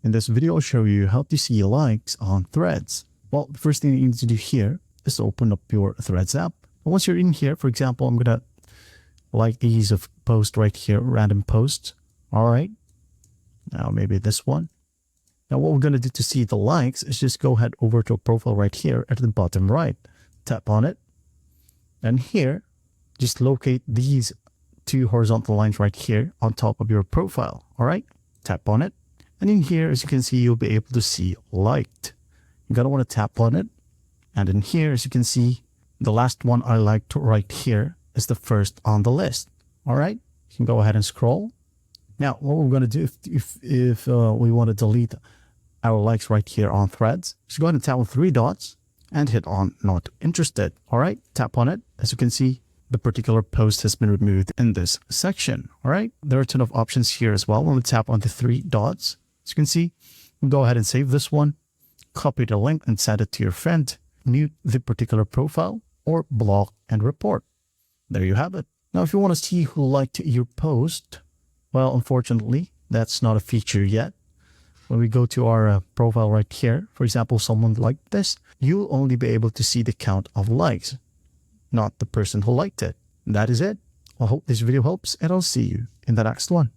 In this video, I'll show you how to see likes on Threads. Well, the first thing you need to do here is to open up your Threads app. And once you're in here, for example, I'm going to like these of post right here, random posts. All right. Now maybe this one. Now what we're going to do to see the likes is just go ahead over to a profile right here at the bottom right. Tap on it. And here, just locate these two horizontal lines right here on top of your profile. All right. Tap on it. And in here, as you can see, you'll be able to see liked. You're going to want to tap on it. And in here, as you can see, the last one I liked right here is the first on the list. All right. You can go ahead and scroll. Now, what we're going to do if we want to delete our likes right here on Threads, just go ahead and tap on three dots and hit on not interested. All right. Tap on it. As you can see, the particular post has been removed in this section. All right. There are a ton of options here as well. When we tap on the three dots, as you can see, we'll go ahead and save this one, copy the link and send it to your friend, mute the particular profile, or block and report. There you have it. Now, if you want to see who liked your post, well, unfortunately, that's not a feature yet. When we go to our profile right here, for example, someone liked this, you'll only be able to see the count of likes, not the person who liked it. That is it. I hope this video helps, and I'll see you in the next one.